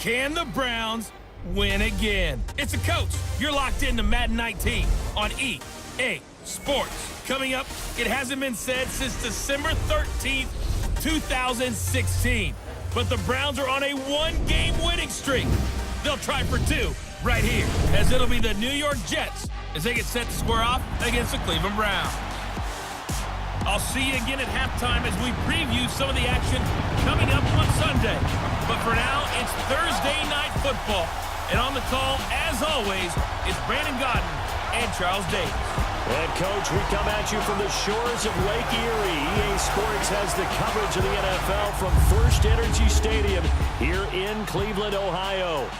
Can the Browns win again? It's a coach. You're locked into Madden 19 on EA Sports. Coming up, it hasn't been said since December 13th, 2016. But the Browns are on a one-game winning streak. They'll try for two right here, as it'll be the New York Jets as they get set to square off against the Cleveland Browns. I'll see you again at halftime as we preview some of the action coming up on Sunday. But for now, it's Thursday Night Football. And on the call, as always, it's Brandon Godden and Charles Davis. And, Coach, we come at you from the shores of Lake Erie. EA Sports has the coverage of the NFL from First Energy Stadium here in Cleveland, Ohio.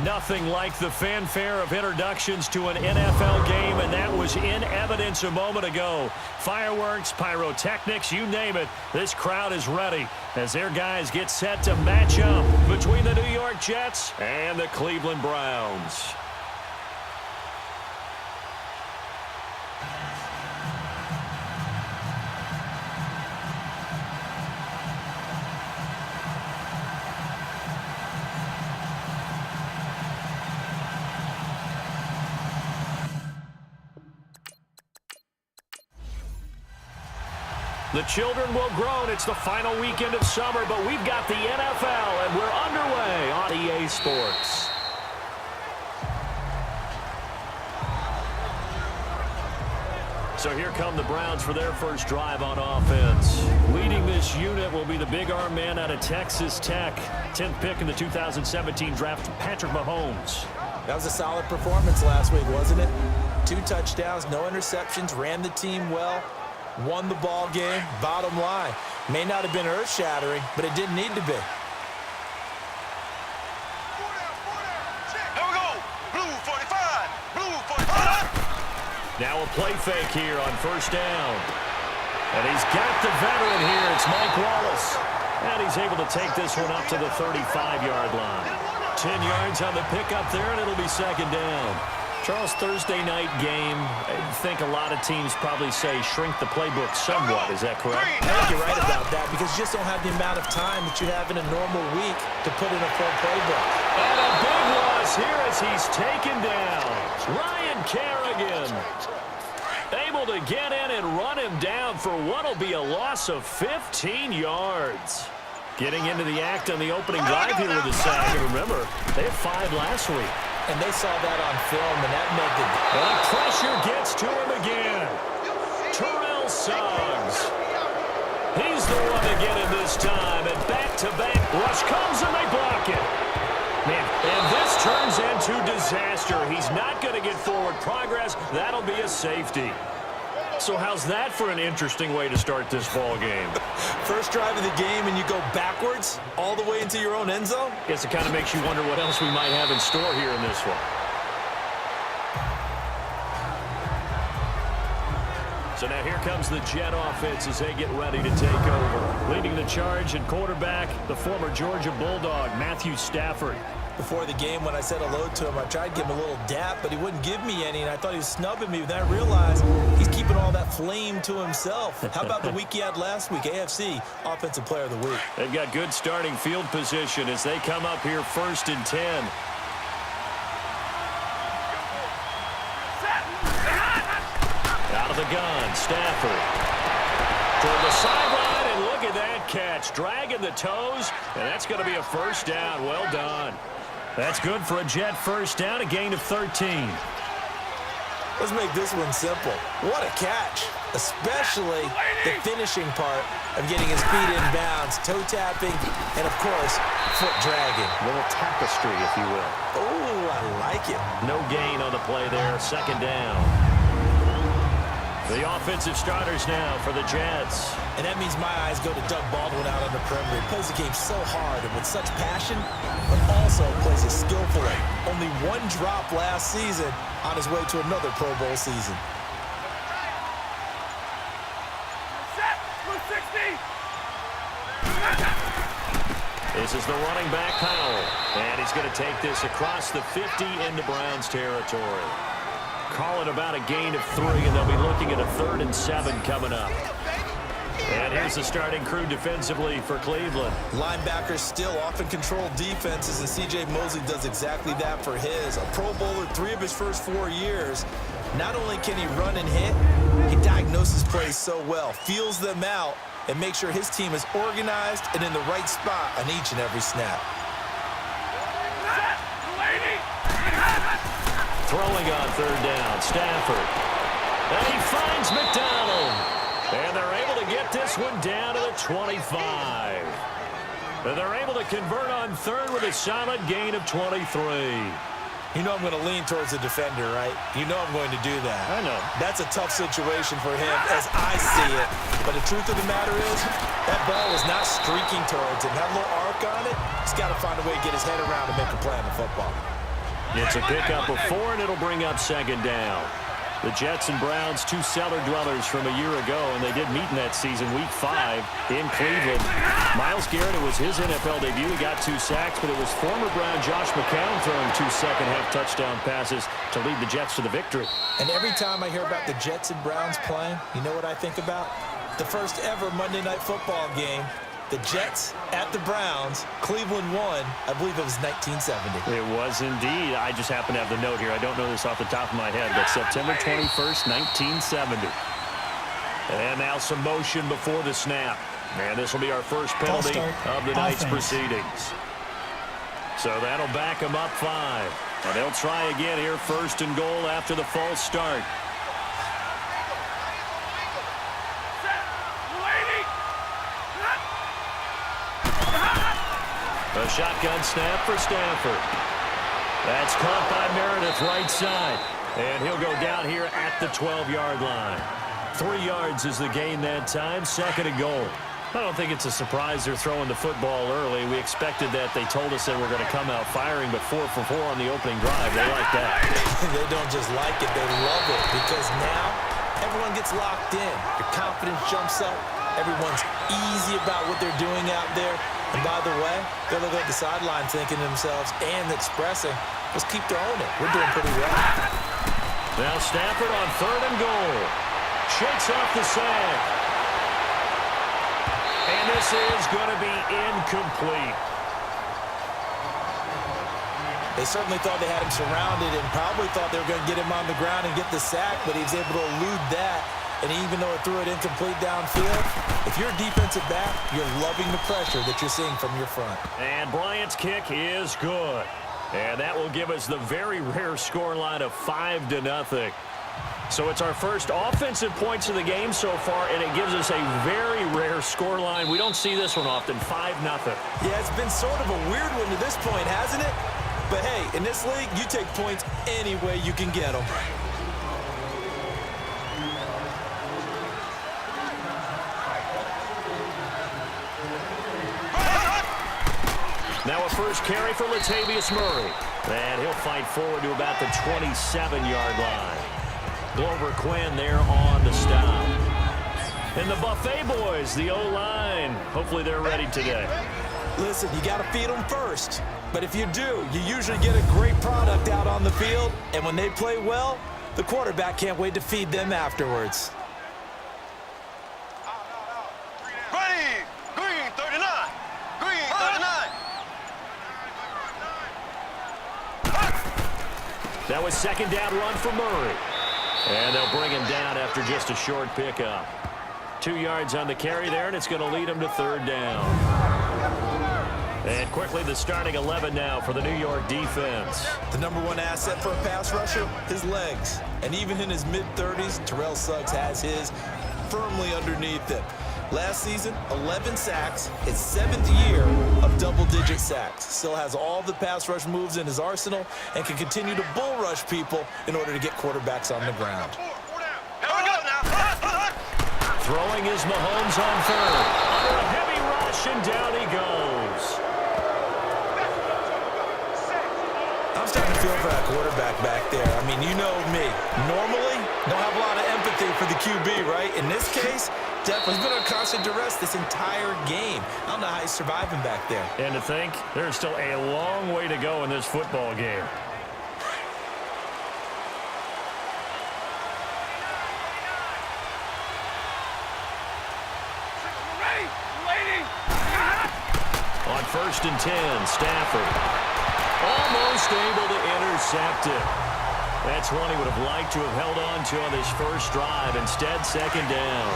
Nothing like the fanfare of introductions to an NFL game, and that was in evidence a moment ago. Fireworks, pyrotechnics, you name it. This crowd is ready as their guys get set to match up between the New York Jets and the Cleveland Browns. The children will groan. It's the final weekend of summer, but we've got the NFL, and we're underway on EA Sports. So here come the Browns for their first drive on offense. Leading this unit will be the big arm man out of Texas Tech. 10th pick in the 2017 draft, Patrick Mahomes. That was a solid performance last week, wasn't it? 2 touchdowns, no interceptions, ran the team well. Won the ball game, bottom line. May not have been earth-shattering, but it didn't need to be. Here we go. Blue 45. Blue 45. Now a play fake here on first down. And he's got the veteran here. It's Mike Wallace. And he's able to take this one up to the 35-yard line. 10 yards on the pickup there, and it'll be second down. Charles, Thursday night game, I think a lot of teams probably say shrink the playbook somewhat. Is that correct? I think you're right about that because you just don't have the amount of time that you have in a normal week to put in a full playbook. And a big loss here as he's taken down. Ryan Kerrigan able to get in and run him down for what will be a loss of 15 yards. Getting into the act on the opening drive here with a sack. And remember, they had 5 last week. And they saw that on film, and that made the... And pressure gets to him again. Terrell Suggs. He's the one to get him this time. And back-to-back rush comes, and they block it. Man, and this turns into disaster. He's not going to get forward progress. That'll be a safety. So how's that for an interesting way to start this ball game? First drive of the game and you go backwards all the way into your own end zone? Guess it kind of makes you wonder what else we might have in store here in this one. So now here comes the Jet offense as they get ready to take over. Leading the charge and quarterback, the former Georgia Bulldog, Matthew Stafford. Before the game, when I said hello to him, I tried to give him a little dap, but he wouldn't give me any, and I thought he was snubbing me. But then I realized he's keeping all that flame to himself. How about the week he had last week? AFC Offensive Player of the Week. They've got good starting field position as they come up here 1st and 10. Out of the gun, Stafford. Toward the sideline, and look at that catch. Dragging the toes, and that's going to be a first down. Well done. That's good for a Jet first down, a gain of 13. Let's make this one simple. What a catch, especially the finishing part of getting his feet in bounds, toe tapping, and, of course, foot dragging. A little tapestry, if you will. Oh, I like it. No gain on the play there, second down. The offensive starters now for the Jets. And that means my eyes go to Doug Baldwin out on the perimeter. He plays the game so hard and with such passion, but also plays it skillfully. Only 1 drop last season on his way to another Pro Bowl season. Set. 160. This is the running back, Powell. And he's going to take this across the 50 into Browns territory. Call it about a gain of 3, and they'll be looking at a 3rd and 7 coming up. And here's the starting crew defensively for Cleveland. Linebackers still often control defenses, and C.J. Mosley does exactly that for his. A Pro Bowler 3 of his first 4 years. Not only can he run and hit, he diagnoses plays so well, feels them out, and makes sure his team is organized and in the right spot on each and every snap. Throwing on third down, Stafford. And he finds McDonald. And they're able to get this one down to the 25. And they're able to convert on third with a solid gain of 23. You know I'm going to lean towards the defender, right? You know I'm going to do that. I know. That's a tough situation for him as I see it. But the truth of the matter is, that ball was not streaking towards him. That little arc on it, he's got to find a way to get his head around and make a play on the football. It's a pickup of 4, and it'll bring up second down. The Jets and Browns, 2 cellar dwellers from a year ago, and they did meet in that season, Week 5, in Cleveland. Myles Garrett, it was his NFL debut. He got 2 sacks, but it was former Brown Josh McCown throwing 2 second-half touchdown passes to lead the Jets to the victory. And every time I hear about the Jets and Browns playing, you know what I think about? The first ever Monday Night Football game, the Jets at the Browns, Cleveland won. I believe it was 1970. It was indeed. I just happen to have the note here. I don't know this off the top of my head, but September 21st, 1970. And now some motion before the snap. And this will be our first penalty of the night's proceedings. So that'll back them up 5. And they'll try again here, first and goal after the false start. A shotgun snap for Stafford. That's caught by Meredith right side. And he'll go down here at the 12-yard line. 3 yards is the gain that time, second and goal. I don't think it's a surprise they're throwing the football early. We expected that. They told us they were going to come out firing, but 4 for 4 on the opening drive. They like that. They don't just like it, they love it, because now everyone gets locked in. Your confidence jumps up. Everyone's easy about what they're doing out there. And by the way, they're looking at the sideline thinking to themselves and expressing, let's keep throwing it. We're doing pretty well. Now Stafford on third and goal. Shakes off the sack. And this is going to be incomplete. They certainly thought they had him surrounded and probably thought they were going to get him on the ground and get the sack, but he was able to elude that. And even though it threw it incomplete downfield, if you're a defensive back, you're loving the pressure that you're seeing from your front. And Bryant's kick is good. And that will give us the very rare scoreline of 5-0. So it's our first offensive points of the game so far, and it gives us a very rare scoreline. We don't see this one often, 5-0. Yeah, it's been sort of a weird one to this point, hasn't it? But hey, in this league, you take points any way you can get them. Now a first carry for Latavius Murray. And he'll fight forward to about the 27-yard line. Glover Quinn there on the stop. And the Buffet boys, the O-line. Hopefully they're ready today. Listen, you got to feed them first. But if you do, you usually get a great product out on the field. And when they play well, the quarterback can't wait to feed them afterwards. Ready. Green 39. Green 39. That was second down run for Murray. And they'll bring him down after just a short pickup. 2 yards on the carry there, and it's going to lead him to third down. And quickly the starting 11 now for the New York defense. The #1 asset for a pass rusher, his legs. And even in his mid-30s, Terrell Suggs has his firmly underneath him. Last season, 11 sacks, his 7th year of double-digit sacks. Still has all the pass rush moves in his arsenal and can continue to bull rush people in order to get quarterbacks on the ground. Throwing is Mahomes on third. Under a heavy rush, and down he goes. I'm starting to feel for that quarterback back there. I mean, you know me. Normally, don't have a lot of empathy for the QB, right? In this case, definitely been under constant duress this entire game. I don't know how he's surviving back there. And to think, there's still a long way to go in this football game. first and 10. Stafford almost able to intercept it. That's one he would have liked to have held on to on this first drive. Instead, second down.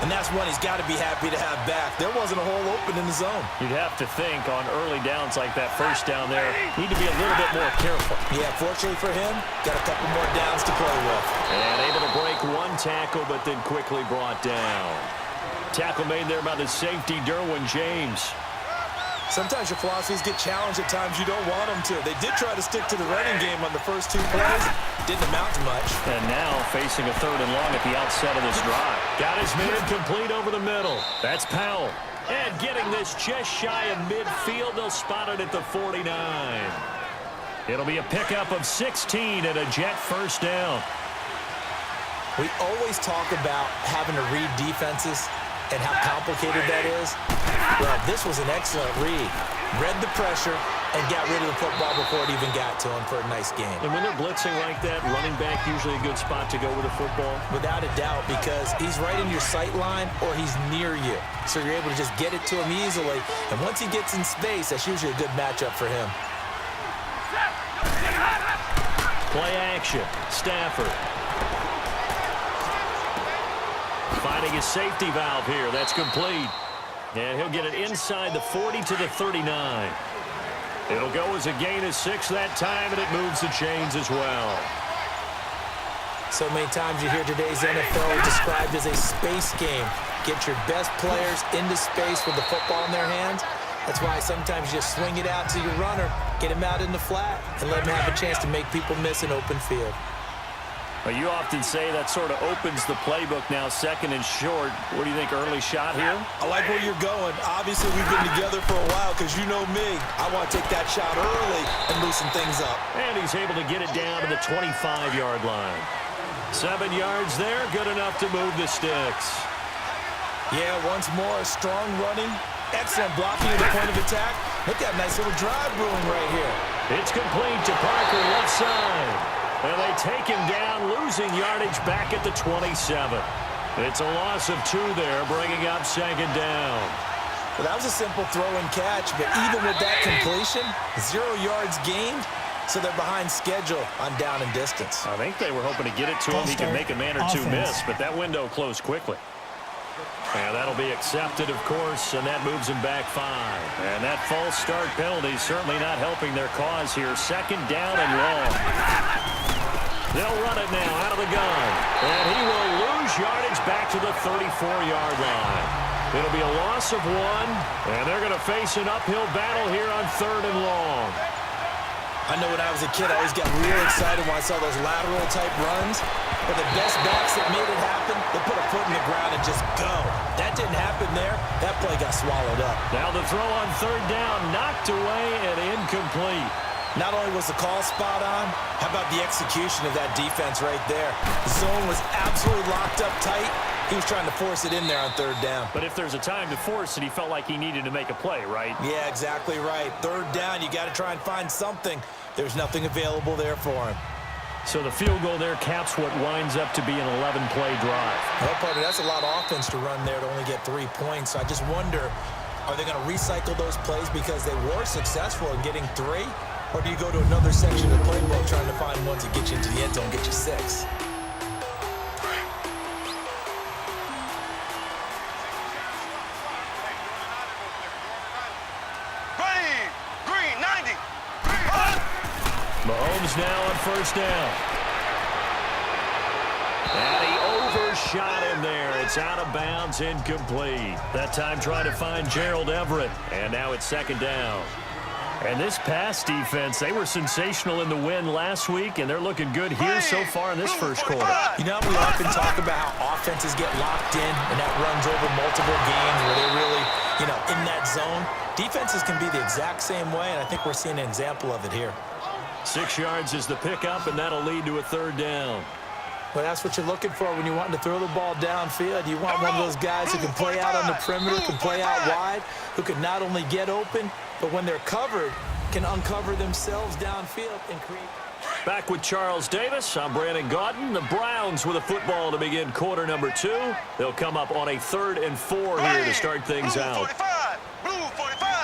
And that's one he's got to be happy to have back. There wasn't a hole open in the zone. You'd have to think on early downs like that first down there, need to be a little bit more careful. Yeah, fortunately for him, got a couple more downs to play with. And able to break one tackle, but then quickly brought down. Tackle made there by the safety, Derwin James. Sometimes your philosophies get challenged at times you don't want them to. They did try to stick to the running game on the first 2 plays. Didn't amount to much. And now facing a 3rd and long at the outset of this drive. Got his man complete over the middle. That's Powell. And getting this just shy of midfield. They'll spot it at the 49. It'll be a pickup of 16 and a Jet first down. We always talk about having to read defenses and how complicated that is. Well, this was an excellent read. Read the pressure and got rid of the football before it even got to him for a nice game. And when they're blitzing like that, running back usually a good spot to go with the football. Without a doubt, because he's right in your sight line or he's near you. So you're able to just get it to him easily. And once he gets in space, that's usually a good matchup for him. Play action. Stafford. Finding his safety valve here. That's complete. And he'll get it inside the 40 to the 39. It'll go as a gain of 6 that time, and it moves the chains as well. So many times you hear today's NFL described as a space game. Get your best players into space with the football in their hands. That's why sometimes you just swing it out to your runner, get him out in the flat, and let him have a chance to make people miss an open field. Well, you often say that sort of opens the playbook now, 2nd and short. What do you think, early shot here? I like where you're going. Obviously, we've been together for a while because you know me. I want to take that shot early and loosen things up. And he's able to get it down to the 25-yard line. 7 yards there, good enough to move the sticks. Yeah, once more, strong running, excellent blocking at the point of attack. Look at that nice little drive brewing right here. It's complete to Parker, left side. And they take him down, losing yardage back at the 27. It's a loss of 2 there, bringing up 2nd down. Well, that was a simple throw and catch, but even with that completion, 0 yards gained, so they're behind schedule on down and distance. I think they were hoping to get it to him. He could make a man or 2 miss, but that window closed quickly. And that'll be accepted, of course, and that moves him back 5. And that false start penalty certainly not helping their cause here. 2nd down and long. They'll run it now out of the gun. And he will lose yardage back to the 34-yard line. It'll be a loss of 1, and they're going to face an uphill battle here on 3rd and long. I know when I was a kid, I always got real excited when I saw those lateral-type runs. But the best backs that made it happen, they put a foot in the ground and just go. That didn't happen there. That play got swallowed up. Now the throw on 3rd down, knocked away and incomplete. Not only was the call spot on, how about the execution of that defense right there? The zone was absolutely locked up tight. He was trying to force it in there on 3rd down. But if there's a time to force it, he felt like he needed to make a play, right? Yeah, exactly right. 3rd down, you got to try and find something. There's nothing available there for him. So the field goal there caps what winds up to be an 11-play drive. Well, partner, that's a lot of offense to run there to only get 3 points. So I just wonder, are they going to recycle those plays because they were successful in getting 3? Or do you go to another section of the playbook trying to find ones that get you into the end zone, get you 6? Green, 90. Mahomes now on 1st down. And he overshot him there. It's out of bounds, incomplete. That time trying to find Gerald Everett. And now it's 2nd down. And this pass defense, they were sensational in the win last week, and they're looking good here so far in this first quarter. You know, we often talk about how offenses get locked in, and that runs over multiple games where they're really, in that zone. Defenses can be the exact same way, and I think we're seeing an example of it here. 6 yards is the pickup, and that'll lead to a 3rd down. Well, that's what you're looking for when you want to throw the ball downfield. You want one of those guys who can play out on the perimeter, can play out wide, who can not only get open, but when they're covered, can uncover themselves downfield and create. Back with Charles Davis, I'm Brandon Gaudin. The Browns with a football to begin quarter number 2. They'll come up on a 3rd and 4 here to start things out. Blue 45.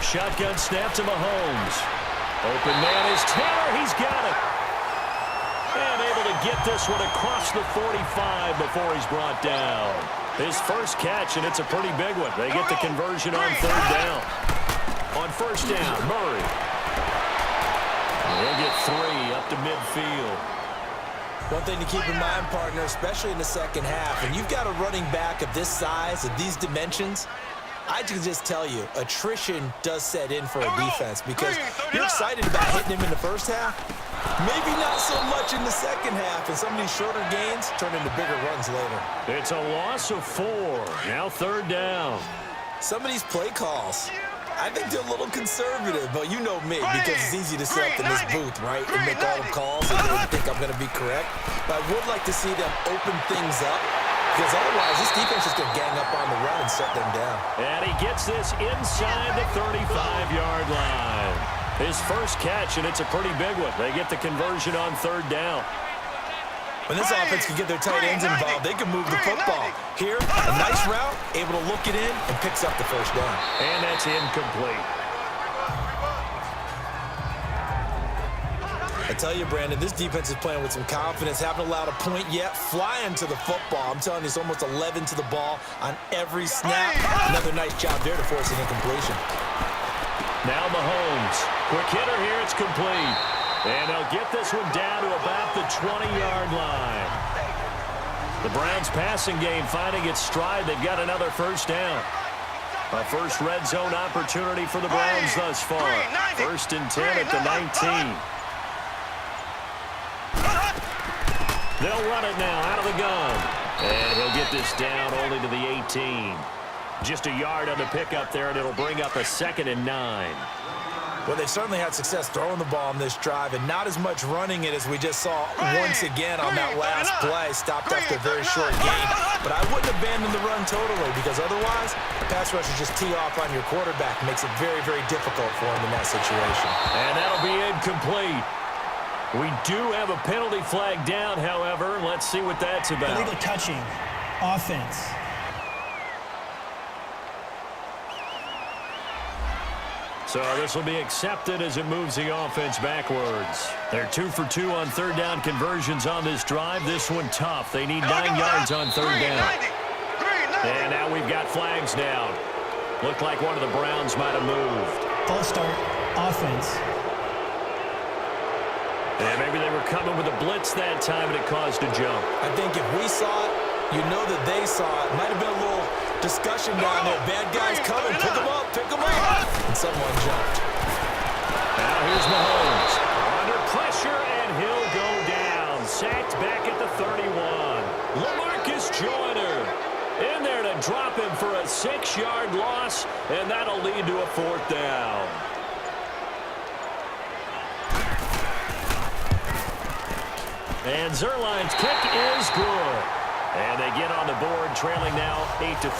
shotgun snap to Mahomes. Open man is Taylor. He's got it. And able to get this one across the 45 before he's brought down. His first catch, and it's a pretty big one. They get the conversion on third down. On first down, Murray. He'll get 3 up to midfield. One thing to keep in mind, partner, especially in the second half, when you've got a running back of this size, of these dimensions, I can just tell you, attrition does set in for a defense because you're excited about hitting him in the first half. Maybe not so much in the second half, and some of these shorter gains turn into bigger runs later. It's a loss of 4. Now third down. Some of these play calls, I think they're a little conservative, but you know me, because it's easy to sit up in this booth, right, and make all the calls and really think I'm going to be correct. But I would like to see them open things up, because otherwise this defense is going to gang up on the run and shut them down. And he gets this inside the 35-yard line. His first catch, and it's a pretty big one. They get the conversion on third down. When this offense can get their tight ends involved, they can move the football. Here, a nice route, able to look it in, and picks up the first down. And that's incomplete. I tell you, Brandon, this defense is playing with some confidence. Haven't allowed a point yet. Flying to the football. I'm telling you, it's almost 11 to the ball on every snap. Another nice job there to force an incompletion. Now Mahomes. Quick hitter here. It's complete. And they'll get this one down to about the 20-yard line. The Browns passing game finding its stride. They've got another first down. A first red zone opportunity for the Browns thus far. First and 10 at the 19. They'll run it now out of the gun. And he'll get this down only to the 18. Just a yard on the pickup there, and it'll bring up a 2nd and 9. Well, they certainly had success throwing the ball on this drive, and not as much running it as we just saw once again on that last play. Stopped after a very short gain. But I wouldn't abandon the run totally, because otherwise, pass rushers just tee off on your quarterback. Makes it very, very difficult for him in that situation. And that'll be incomplete. We do have a penalty flag down, however. Let's see what that's about. Illegal touching. Offense. So this will be accepted as it moves the offense backwards. They're 2 for 2 on third down conversions on this drive. This one tough. They need 9 yards on third down. And now we've got flags down. Looked like one of the Browns might have moved. False start. Offense. And maybe they were coming with a blitz that time, and it caused a jump. I think if we saw it, you know that they saw it. Might have been a little discussion down there. Bad guys coming. Pick them up. Pick them up. And someone jumped. Now here's Mahomes. Under pressure, and he'll go down. Sacked back at the 31. LaMarcus Joyner in there to drop him for a 6-yard loss, and that'll lead to a 4th down. And Zerline's kick is good. And they get on the board, trailing now 8-3.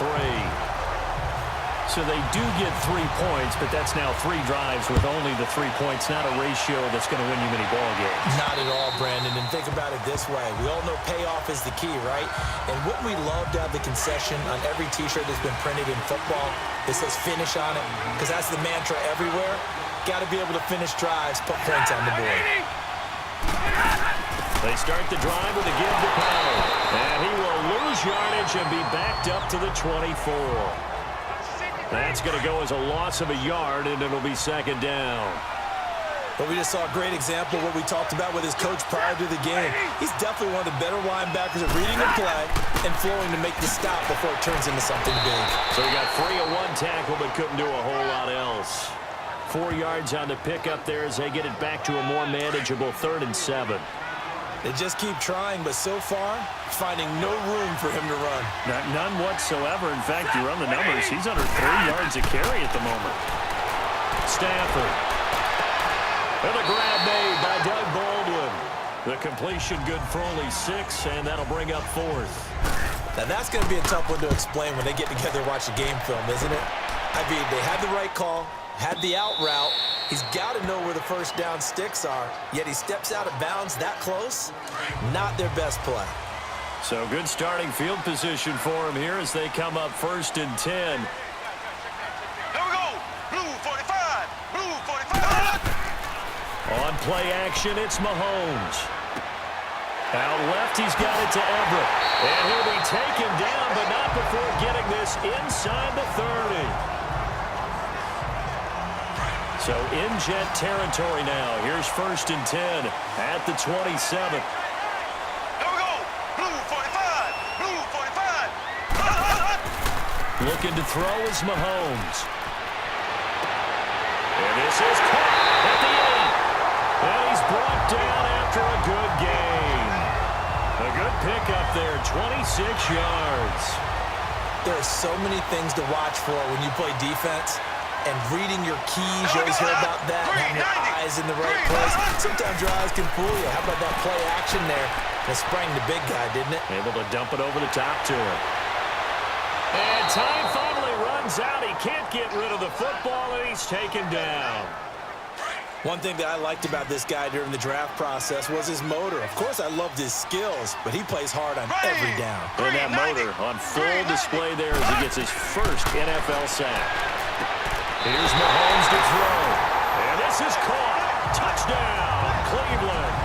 So they do get 3 points, but that's now 3 drives with only the 3 points, not a ratio that's going to win you many ball games. Not at all, Brandon. And think about it this way. We all know payoff is the key, right? And wouldn't we love to have the concession on every T-shirt that's been printed in football that says finish on it? Because that's the mantra everywhere. Got to be able to finish drives, put points on the board. They start the drive with a give to Powell. And he will lose yardage and be backed up to the 24. That's going to go as a loss of a yard, and it'll be 2nd down. But we just saw a great example of what we talked about with his coach prior to the game. He's definitely one of the better linebackers at reading the play and flowing to make the stop before it turns into something big. So he got 3 of 1 tackle, but couldn't do a whole lot else. 4 yards on the pickup there as they get it back to a more manageable 3rd and 7. They just keep trying, but so far, finding no room for him to run. None whatsoever. In fact, you run the numbers. He's under 3 yards a carry at the moment. Stafford. And a grab made by Doug Baldwin. The completion good for only 6, and that'll bring up 4th. Now, that's going to be a tough one to explain when they get together and watch the game film, isn't it? I mean, they had the right call, had the out route. He's got to know where the first down sticks are, yet he steps out of bounds that close. Not their best play. So good starting field position for him here as they come up 1st and 10. Here we go. Blue 45. On play action, it's Mahomes. Out left, he's got it to Everett. And he'll be taken down, but not before getting this inside the 30. So in Jet territory now. Here's 1st and 10 at the 27. Here we go. Blue 45. Blue 45. Looking to throw is Mahomes. And this is caught at the 8. And he's brought down after a good gain. A good pickup there, 26 yards. There are so many things to watch for when you play defense. And reading your keys, you always hear about that, having your eyes in the right place. Sometimes your eyes can fool you. How about that play action there? That sprang the big guy, didn't it? Able to dump it over the top to him. And time finally runs out. He can't get rid of the football, and he's taken down. One thing that I liked about this guy during the draft process was his motor. Of course, I loved his skills, but he plays hard on every down. And that motor on full display there as he gets his first NFL sack. Here's Mahomes to throw. And this is caught. Touchdown, Cleveland.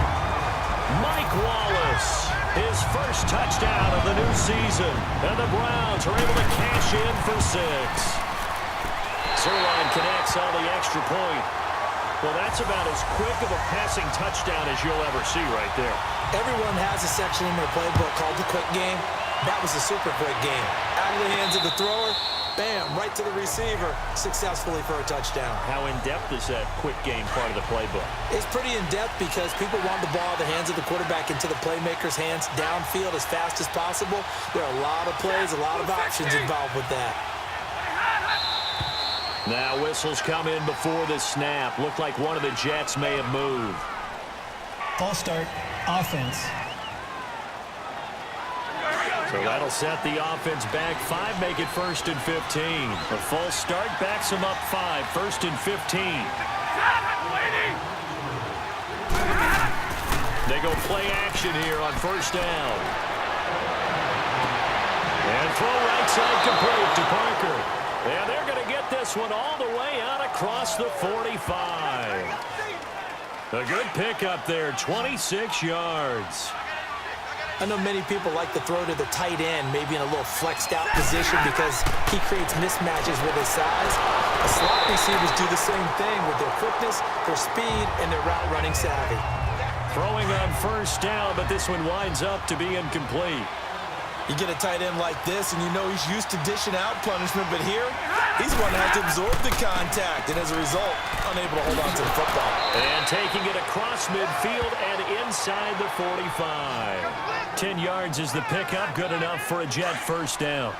Mike Wallace, his first touchdown of the new season. And the Browns are able to cash in for 6. Zerline connects on the extra point. Well, that's about as quick of a passing touchdown as you'll ever see right there. Everyone has a section in their playbook called the quick game. That was a super quick game. Out of the hands of the thrower, bam, right to the receiver, successfully for a touchdown. How in-depth is that quick game part of the playbook? It's pretty in-depth because people want the ball in the hands of the quarterback into the playmaker's hands downfield as fast as possible. There are a lot of plays, a lot of options involved with that. Now whistles come in before the snap. Looked like one of the Jets may have moved. False start. Offense. So that'll set the offense back 5, make it 1st and 15. A false start backs them up 5, 1st and 15. They go play action here on 1st down. And throw right side complete to Parker. And they're going to get this one all the way out across the 45. A good pickup there, 26 yards. I know many people like to throw to the tight end, maybe in a little flexed out position because he creates mismatches with his size. The slot receivers do the same thing with their quickness, their speed, and their route running savvy. Throwing on 1st down, but this one winds up to be incomplete. You get a tight end like this, and you know he's used to dishing out punishment, but here, he's the one that has to absorb the contact, and as a result, unable to hold on to the football. And taking it across midfield and inside the 45. 10 yards is the pickup, good enough for a Jet 1st down.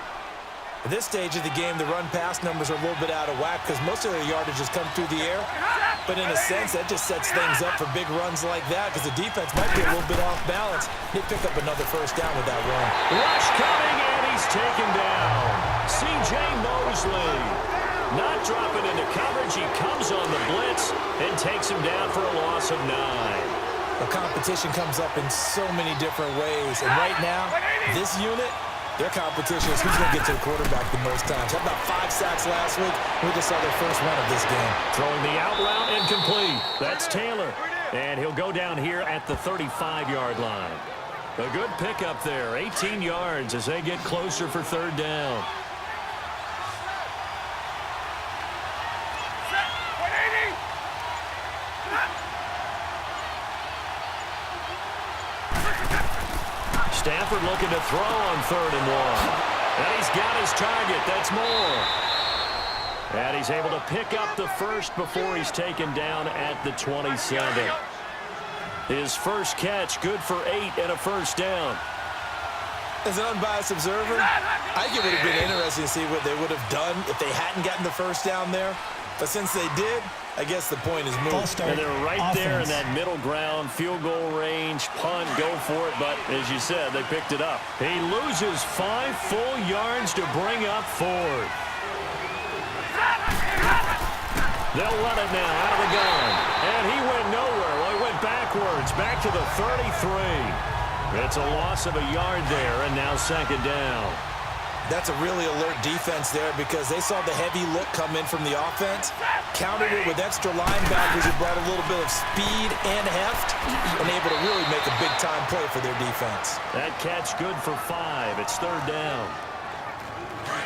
At this stage of the game, the run-pass numbers are a little bit out of whack because most of their yardage has come through the air. But in a sense, that just sets things up for big runs like that because the defense might be a little bit off balance. They pick up another 1st down with that run. Rush coming, and he's taken down. C.J. Mosley not dropping into coverage. He comes on the blitz and takes him down for a loss of 9. The competition comes up in so many different ways. And right now, this unit, their competition is who's going to get to the quarterback the most times. How about 5 sacks last week? We just saw their first one of this game. Throwing the out route incomplete. That's Taylor. And he'll go down here at the 35-yard line. A good pickup there. 18 yards as they get closer for 3rd down. Stafford looking to throw on 3rd and 1. And he's got his target. That's Moore. And he's able to pick up the 1st before he's taken down at the 27. His first catch, good for 8 and a 1st down. As an unbiased observer, I think it would have been interesting to see what they would have done if they hadn't gotten the 1st down there. But since they did, I guess the point is moved. And they're right there in that middle ground, field goal range, punt, go for it. But as you said, they picked it up. He loses 5 full yards to bring up 4th. They'll run it now out of the gun. And he went nowhere. Well, he went backwards, back to the 33. It's a loss of a yard there, and now 2nd down. That's a really alert defense there because they saw the heavy look come in from the offense, countered it with extra linebackers who brought a little bit of speed and heft, and able to really make a big-time play for their defense. That catch good for 5. It's third down.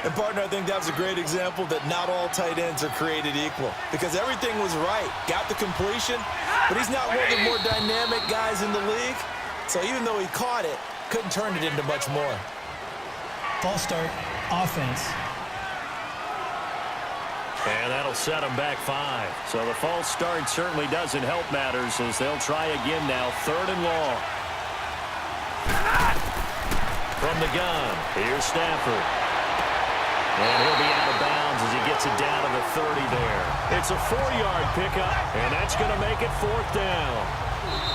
And, partner, I think that was a great example that not all tight ends are created equal because everything was right. Got the completion, but he's not one of the more dynamic guys in the league. So even though he caught it, couldn't turn it into much more. False start, offense. And that'll set them back 5. So the false start certainly doesn't help matters as they'll try again now. Third and long. From the gun, here's Stafford. And he'll be out of bounds as he gets it down to the 30 there. It's a 4-yard pickup, and that's going to make it fourth down.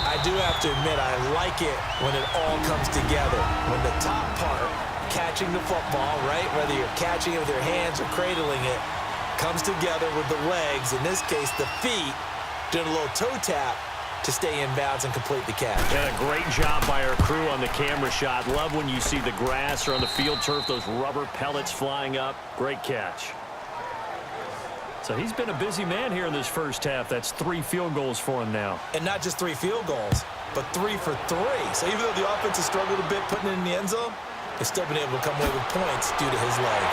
I do have to admit, I like it when it all comes together. When the top part, catching the football, right, whether you're catching it with your hands or cradling it, comes together with the legs, in this case the feet, doing a little toe tap to stay in bounds and complete the catch. And a great job by our crew on the camera shot. Love when you see the grass or on the field turf, those rubber pellets flying up. Great catch. So he's been a busy man here in this first half. That's 3 field goals for him now. And not just 3 field goals, but 3 for 3. So even though the offense has struggled a bit putting it in the end zone, they've still been able to come away with points due to his leg.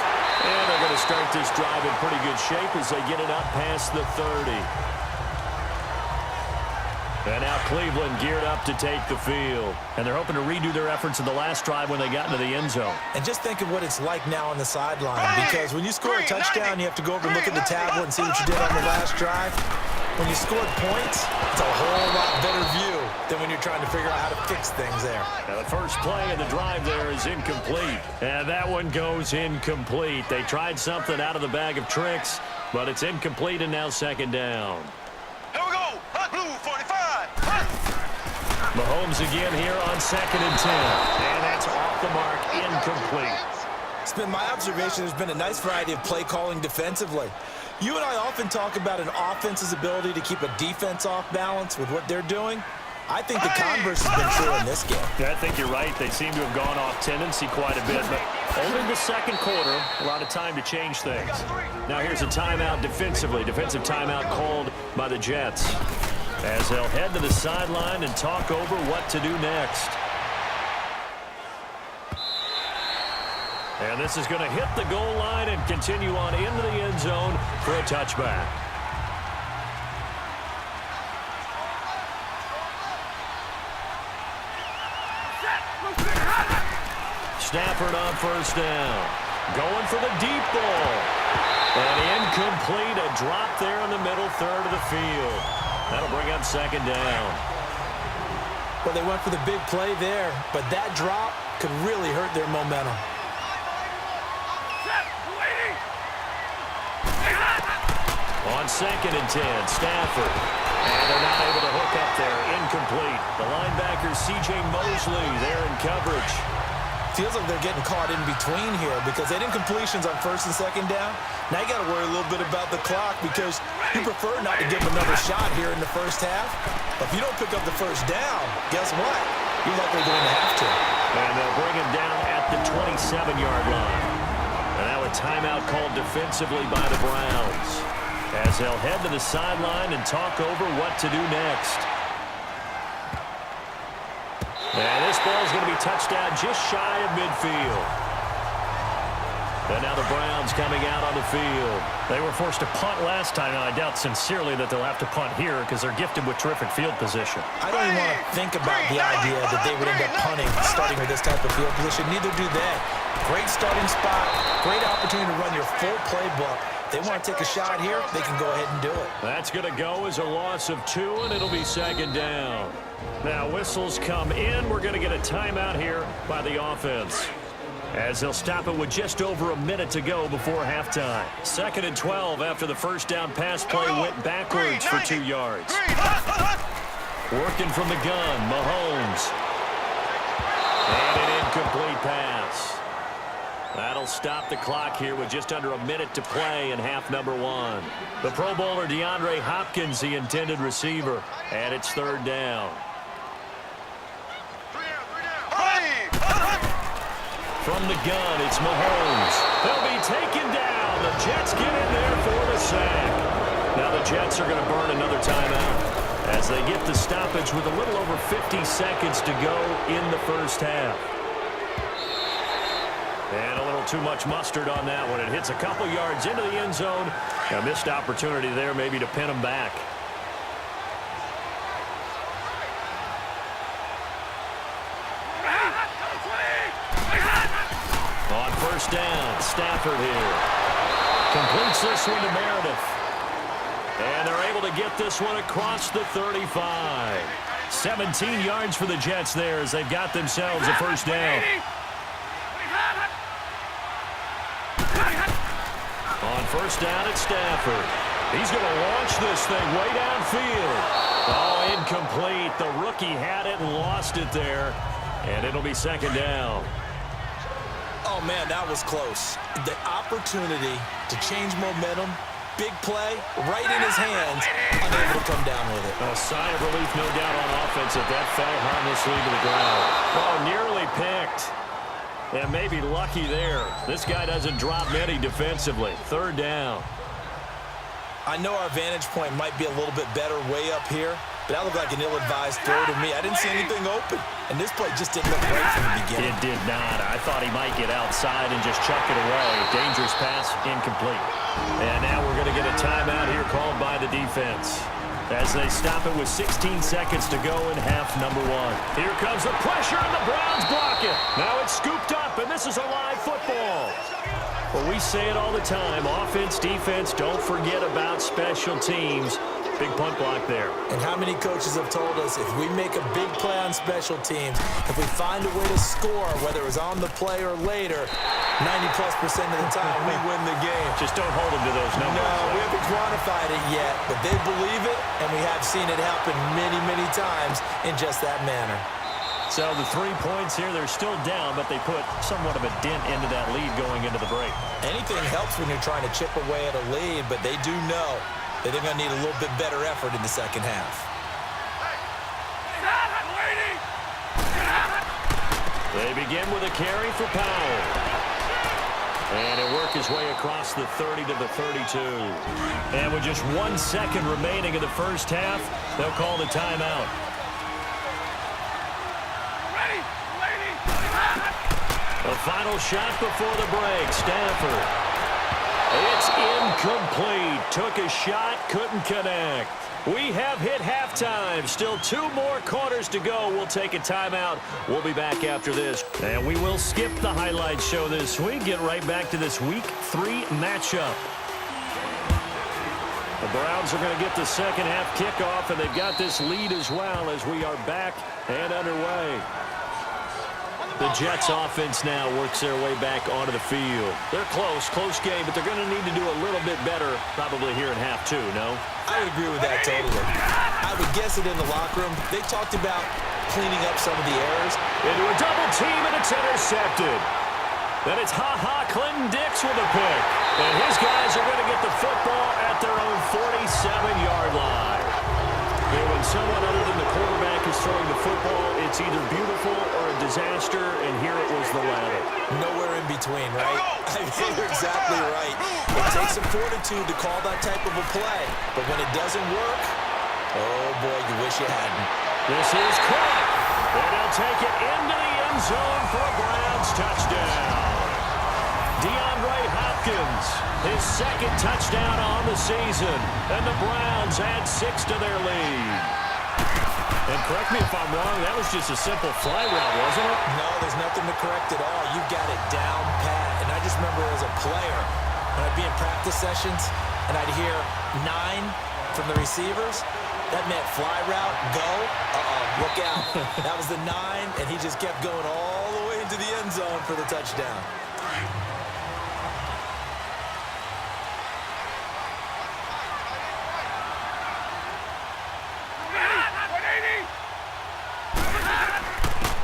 And they're going to start this drive in pretty good shape as they get it up past the 30. And now Cleveland geared up to take the field. And they're hoping to redo their efforts in the last drive when they got into the end zone. And just think of what it's like now on the sideline. Because when you score a touchdown, you have to go over and look at the tablet and see what you did on the last drive. When you scored points, it's a whole lot better view than when you're trying to figure out how to fix things there. Now the first play of the drive there is incomplete. And that one goes incomplete. They tried something out of the bag of tricks, but it's incomplete and now second down. Here we go. Blue 45. Mahomes again here on 2nd and 10. And that's off the mark, incomplete. It's been my observation there's been a nice variety of play calling defensively. You and I often talk about an offense's ability to keep a defense off balance with what they're doing. I think the converse has been true in this game. Yeah, I think you're right. They seem to have gone off tendency quite a bit, but only the second quarter, a lot of time to change things. Now here's a timeout defensively. Defensive timeout called by the Jets as they'll head to the sideline and talk over what to do next. And this is going to hit the goal line and continue on into the end zone for a touchback. Stafford on first down. Going for the deep ball. And incomplete. A drop there in the middle third of the field. That'll bring up second down. Well, they went for the big play there, but that drop could really hurt their momentum. On 2nd and 10, Stafford. And they're not able to hook up there. Incomplete. The linebacker, C.J. Mosley, there in coverage. Feels like they're getting caught in between here because they did incompletions on 1st and 2nd down. Now you got to worry a little bit about the clock because you prefer not to give them another shot here in the first half. But if you don't pick up the first down, guess what? You're likely going to have to. And they'll bring him down at the 27-yard line. And now a timeout called defensively by the Browns as they'll head to the sideline and talk over what to do next. And this ball is going to be touched down just shy of midfield. And now the Browns coming out on the field. They were forced to punt last time, and I doubt sincerely that they'll have to punt here because they're gifted with terrific field position. I don't even want to think about the idea that they would end up punting starting with this type of field position. Neither do they. Great starting spot, great opportunity to run your full playbook. They want to take a shot here, they can go ahead and do it. That's going to go as a loss of 2, and it'll be second down. Now whistles come in. We're going to get a timeout here by the offense as they'll stop it with just over a minute to go before halftime. 2nd and 12 after the first down pass play went backwards for 2 yards. Working from the gun, Mahomes. And an incomplete pass. That'll stop the clock here with just under a minute to play in half number 1. The Pro Bowler DeAndre Hopkins, the intended receiver, and it's third down. From the gun, it's Mahomes. They'll be taken down. The Jets get in there for the sack. Now the Jets are going to burn another timeout as they get the stoppage with a little over 50 seconds to go in the first half. And a little too much mustard on that one. It hits a couple yards into the end zone. A missed opportunity there maybe to pin them back. On first down, Stafford here. Completes this one to Meredith. And they're able to get this one across the 35. 17 yards for the Jets there as they've got themselves a first down. On first down, it's Stafford. He's going to launch this thing way downfield. Oh, incomplete. The rookie had it and lost it there. And it'll be second down. Oh, man, that was close. The opportunity to change momentum, big play, right in his hands, unable to come down with it. A sigh of relief, no doubt, on offense that that fell harmlessly to the ground. Oh, nearly picked. And maybe lucky there. This guy doesn't drop many defensively. Third down. I know our vantage point might be a little bit better way up here, but that looked like an ill-advised throw to me. I didn't see anything open, and this play just didn't look right from the beginning. It did not. I thought he might get outside and just chuck it away. Dangerous pass, incomplete. And now we're going to get a timeout here called by the defense as they stop it with 16 seconds to go in half number one. Here comes the pressure, and the Browns block it. Now it's scooped up, and this is a live football. Well, we say it all the time. Offense, defense, don't forget about special teams. Big punt block there. And how many coaches have told us if we make a big play on special teams, if we find a way to score, whether it's on the play or later, 90+% of the time we win the game. Just don't hold them to those numbers. No, we haven't quantified it yet, but they believe it, and we have seen it happen many, many times in just that manner. So the 3 points here, they're still down, but they put somewhat of a dent into that lead going into the break. Anything helps when you're trying to chip away at a lead, but they do know that they're going to need a little bit better effort in the second half. They begin with a carry for Powell. And he'll work his way across the 30 to the 32. And with just 1 second remaining in the first half, they'll call the timeout. The final shot before the break, Stafford. It's incomplete. Took a shot, couldn't connect. We have hit halftime. Still 2 more quarters to go. We'll take a timeout. We'll be back after this. And we will skip the highlight show this week. Get right back to this Week 3 matchup. The Browns are going to get the second half kickoff, and they've got this lead as well as we are back and underway. The Jets offense now works their way back onto the field. They're close game, but they're going to need to do a little bit better probably here in half 2, no? I would agree with that totally. I would guess it in the locker room. They talked about cleaning up some of the errors. Into a double team, and it's intercepted. Then it's Clinton Dix with a pick. And his guys are going to get the football at their own 47-yard line. And when someone other than the quarterback is throwing the football, it's either beautiful or a disaster, and here it was the latter. Nowhere in between, right? I mean, you're exactly right. It takes some fortitude to call that type of a play, but when it doesn't work, oh boy, you wish you hadn't. This is caught, and he'll take it into the end zone for a Browns touchdown. DeAndre Hopkins, his second touchdown on the season, and the Browns add 6 to their lead. And correct me if I'm wrong, that was just a simple fly route, wasn't it? No, there's nothing to correct at all. You got it down pat. And I just remember as a player, when I'd be in practice sessions, and I'd hear 9 from the receivers, that meant fly route, go, look out. That was the 9, and he just kept going all the way into the end zone for the touchdown.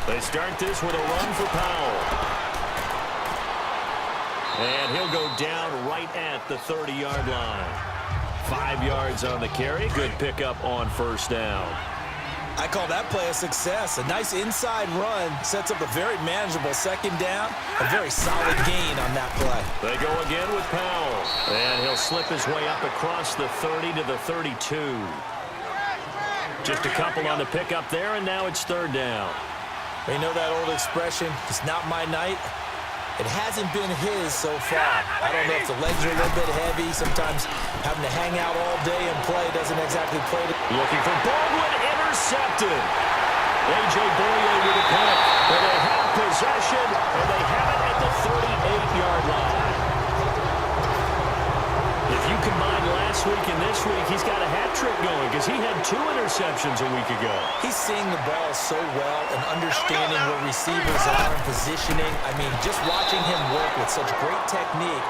They start this with a run for Powell. And he'll go down right at the 30-yard line. 5 yards on the carry. Good pickup on first down. I call that play a success. A nice inside run sets up a very manageable second down. A very solid gain on that play. They go again with Powell. And he'll slip his way up across the 30 to the 32. Just a couple on the pickup there, and now it's third down. You know that old expression, it's not my night? It hasn't been his so far. I don't know if the legs are a little bit heavy. Sometimes having to hang out all day and play doesn't exactly play. Looking for Baldwin, intercepted. A.J. Boye with a pick. And they have possession, and they have it at the 38-yard line. If you combine last week and this week, he's got a hat trick going because he had 2 interceptions a week ago. He's seeing the ball so well and understanding where receivers are and positioning. I mean, just watching him work with such great technique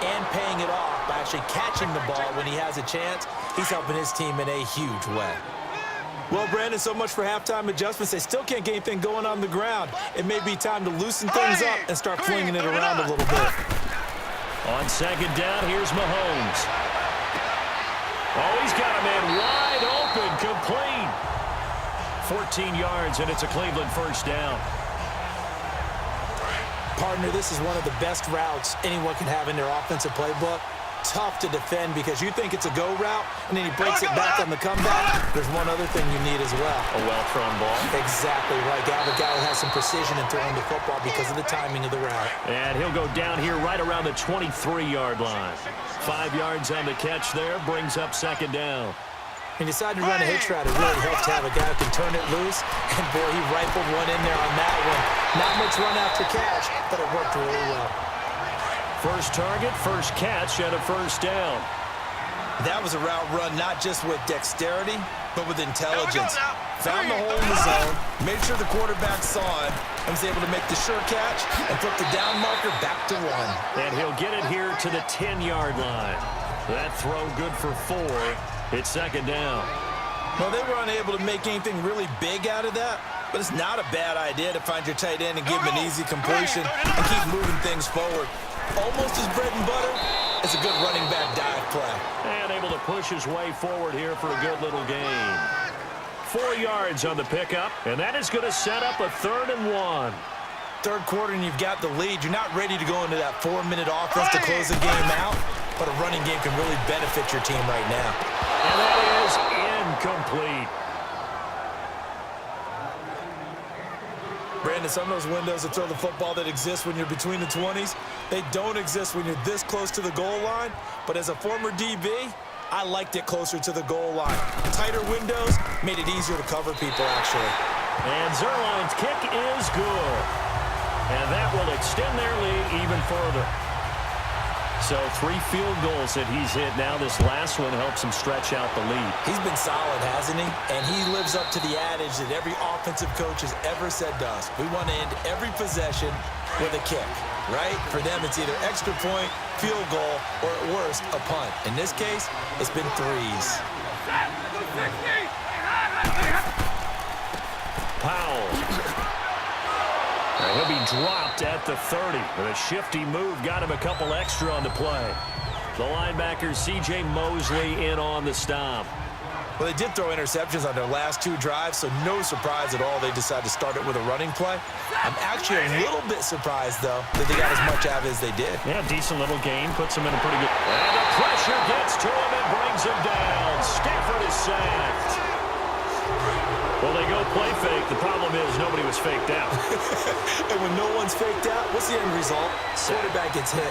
and paying it off by actually catching the ball when he has a chance, he's helping his team in a huge way. Well, Brandon, so much for halftime adjustments. They still can't get anything going on the ground. It may be time to loosen things up and start flinging it around a little bit. On second down, here's Mahomes. Oh, he's got a man wide open, complete. 14 yards, and it's a Cleveland first down. Partner, this is one of the best routes anyone can have in their offensive playbook. Tough to defend because you think it's a go route, and then he breaks it back on the comeback. There's one other thing you need as well. A well-thrown ball. Exactly right. Got a guy who has some precision in throwing the football because of the timing of the route. And he'll go down here right around the 23-yard line. 5 yards on the catch there, brings up second down. He decided to run a hitch route. It really helps to have a guy who can turn it loose. And, boy, he rifled one in there on that one. Not much run after catch, but it worked really well. First target, first catch, and a first down. That was a route run not just with dexterity, but with intelligence. Found the hole in the zone, made sure the quarterback saw it, and was able to make the sure catch and flip the down marker back to 1. And he'll get it here to the 10-yard line. That throw good for 4. It's second down. Well, they were unable to make anything really big out of that, but it's not a bad idea to find your tight end and give him an easy completion and keep moving things forward. Almost his bread and butter. It's a good running back dive play. And able to push his way forward here for a good little gain. 4 yards on the pickup, and that is going to set up a 3rd and 1. Third quarter and you've got the lead. You're not ready to go into that 4-minute offense to close the game out, but a running game can really benefit your team right now. And that is incomplete. Brandon, some of those windows to throw the football that exist when you're between the 20s, they don't exist when you're this close to the goal line. But as a former DB, I liked it closer to the goal line. Tighter windows made it easier to cover people, actually. And Zerline's kick is good. And that will extend their lead even further. So 3 field goals that he's hit now. This last one helps him stretch out the lead. He's been solid, hasn't he? And he lives up to the adage that every offensive coach has ever said to us. We want to end every possession with a kick, right? For them, it's either extra point, field goal, or at worst, a punt. In this case, it's been 3s. Powell. And he'll be dropped at the 30. And a shifty move got him a couple extra on the play. The linebacker, C.J. Mosley, in on the stop. Well, they did throw interceptions on their last 2 drives, so no surprise at all they decided to start it with a running play. I'm actually a little bit surprised, though, that they got as much out of it as they did. Yeah, decent little gain. Puts him in a pretty good... And the pressure gets to him and brings him down. Stafford is sacked. Well, they go play fake. The problem is nobody was faked out. And when no one's faked out, what's the end result? Quarterback gets hit.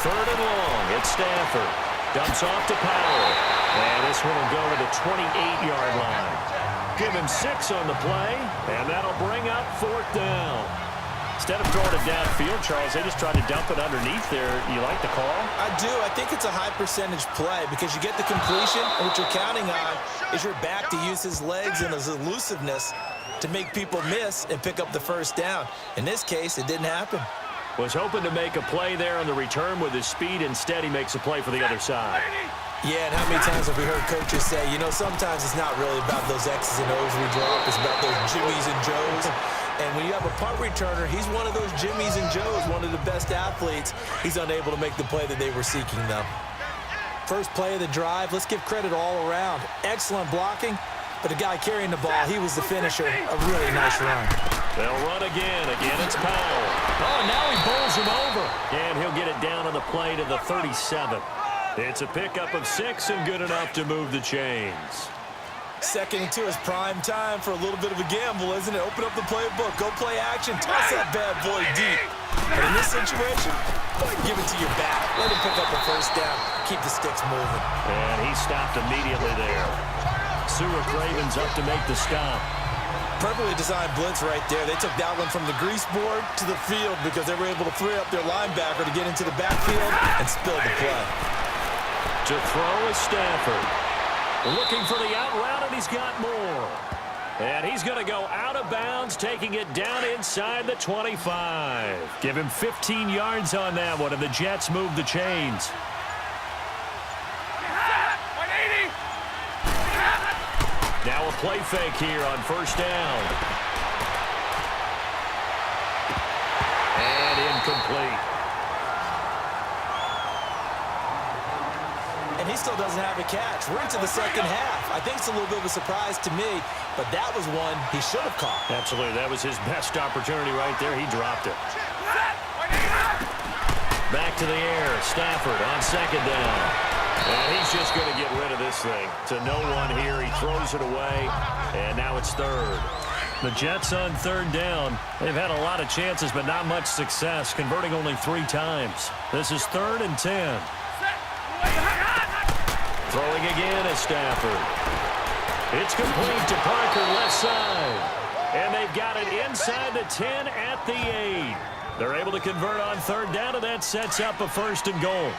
3rd and long. It's Stafford. Dumps off to Powell. And this one will go to the 28-yard line. Give him 6 on the play, and that'll bring up 4th down. Instead of throwing it downfield, Charles, they just tried to dump it underneath there. You like the call? I do. I think it's a high-percentage play because you get the completion, and what you're counting on is your back to use his legs and his elusiveness to make people miss and pick up the first down. In this case, it didn't happen. Was hoping to make a play there on the return with his speed. Instead, he makes a play for the other side. Yeah, and how many times have we heard coaches say, you know, sometimes it's not really about those X's and O's we drop. It's about those Jimmies and Joes. And when you have a punt returner, he's one of those Jimmies and Joes, one of the best athletes. He's unable to make the play that they were seeking, though. First play of the drive, let's give credit all around. Excellent blocking But the guy carrying the ball, he was the finisher. A really nice run. They'll run again. Again, it's Powell. Oh, and now he bowls him over. And he'll get it down on the play to the 37. It's a pickup of 6 and good enough to move the chains. 2nd and 2 is prime time for a little bit of a gamble, isn't it? Open up the playbook. Go play action. Toss that bad boy deep. But in this situation, go ahead and give it to your back. Let him pick up a first down. Keep the sticks moving. And he stopped immediately there. Sewer Craven's up to make the stop. Perfectly designed blitz right there. They took that one from the grease board to the field because they were able to free up their linebacker to get into the backfield and spill the play. To throw is Stafford. Looking for the out route, and he's got more. And he's going to go out of bounds, taking it down inside the 25. Give him 15 yards on that one, and the Jets move the chains. Now a play fake here on first down. And incomplete. And he still doesn't have a catch. We're into the second half. I think it's a little bit of a surprise to me, but that was one he should have caught. Absolutely. That was his best opportunity right there. He dropped it. Back to the air. Stafford on second down. And he's just going to get rid of this thing. To no one here. He throws it away. And now it's third. The Jets on third down. They've had a lot of chances, but not much success, converting only 3 times. This is 3rd and 10. Throwing again is Stafford. It's complete to Parker, left side. And they've got it inside the 10 at the 8. They're able to convert on third down, and that sets up a 1st and goal.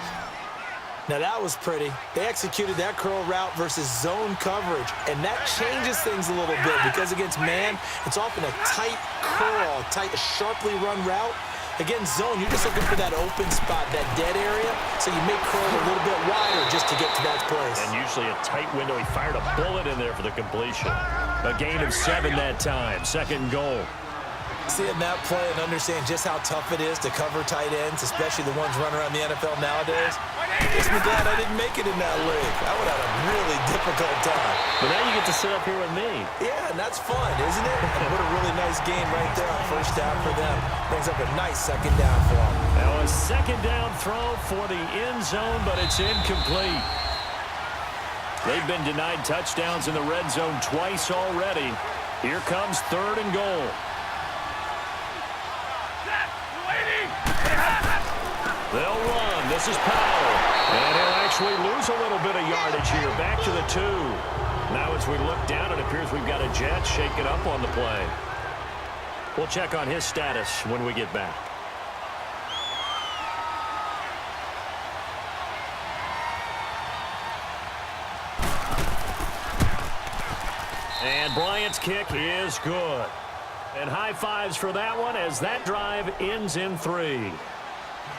Now that was pretty. They executed that curl route versus zone coverage, and that changes things a little bit because against man, it's often a tight curl, a sharply run route. Against zone, you're just looking for that open spot, that dead area, so you make curl a little bit wider just to get to that place. And usually a tight window. He fired a bullet in there for the completion. A gain of 7 that time. 2nd and goal. Seeing that play and understand just how tough it is to cover tight ends, especially the ones running around the NFL nowadays, makes me glad I didn't make it in that league. I would have had a really difficult time. But now you get to sit up here with me. Yeah, and that's fun, isn't it? And what a really nice game right there on first down for them. Brings up a nice 2nd down for them. Now a 2nd down throw for the end zone, but it's incomplete. They've been denied touchdowns in the red zone twice already. Here comes 3rd and goal. They'll run. This is Powell. And he'll actually lose a little bit of yardage here. Back to the 2. Now as we look down, it appears we've got a Jet shaking up on the play. We'll check on his status when we get back. And Bryant's kick is good. And high fives for that one as that drive ends in 3.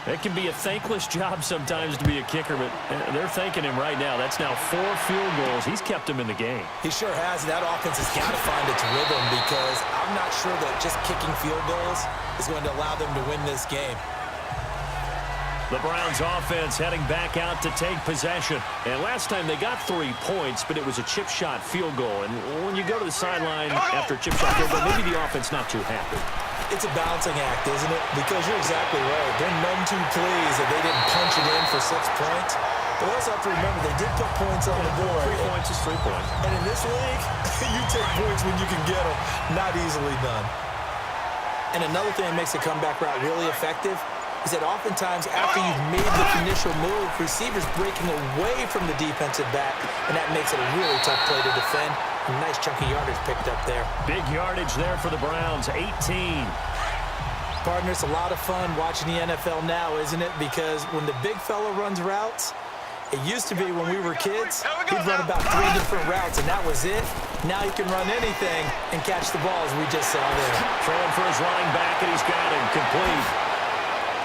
It can be a thankless job sometimes to be a kicker, but they're thanking him right now. That's now 4 field goals. He's kept him in the game. He sure has. That offense has got to find its rhythm because I'm not sure that just kicking field goals is going to allow them to win this game. The Browns offense heading back out to take possession. And last time they got 3 points, but it was a chip shot field goal. And when you go to the sideline after a chip shot field goal, maybe the offense not too happy. It's a balancing act, isn't it? Because you're exactly right. They're none too pleased that they didn't punch it in for 6 points. But we also have to remember they did put points on the board. 3 points is 3 points. And in this league, you take points when you can get them. Not easily done. And another thing that makes a comeback route really effective is that oftentimes after you've made the initial move, receivers breaking away from the defensive back, and that makes it a really tough play to defend. A nice chunky yardage picked up there. Big yardage there for the Browns, 18. Partner, it's a lot of fun watching the NFL now, isn't it? Because when the big fella runs routes, it used to be when we were kids, he'd run about 3 different routes, and that was it. Now he can run anything and catch the ball, as we just saw there. Throwing for his running back, and he's got him complete.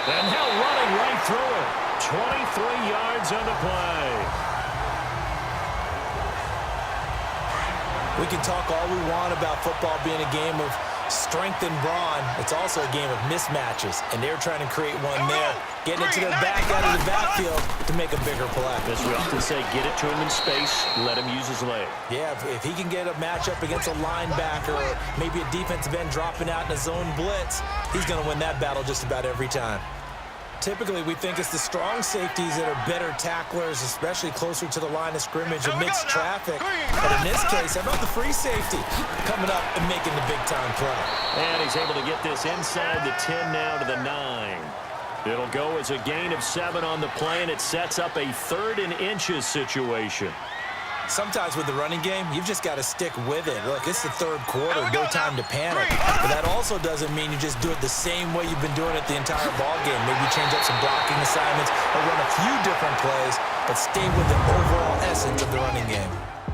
And now running right through it. 23 yards on the play. We can talk all we want about football being a game of strength and brawn. It's also a game of mismatches, and they're trying to create one there, getting it to their back out of the backfield to make a bigger play. As we often say, get it to him in space, let him use his leg. Yeah, if he can get a matchup against a linebacker or maybe a defensive end dropping out in a zone blitz, he's going to win that battle just about every time. Typically, we think it's the strong safeties that are better tacklers, especially closer to the line of scrimmage amidst traffic. But in this case, how about the free safety coming up and making the big-time play? And he's able to get this inside the 10 now to the 9. It'll go as a gain of 7 on the play, and it sets up a 3rd and inches situation. Sometimes with the running game, you've just got to stick with it. Look, it's the 3rd quarter, no time to panic. But that also doesn't mean you just do it the same way you've been doing it the entire ball game. Maybe change up some blocking assignments or run a few different plays, but stay with the overall essence of the running game.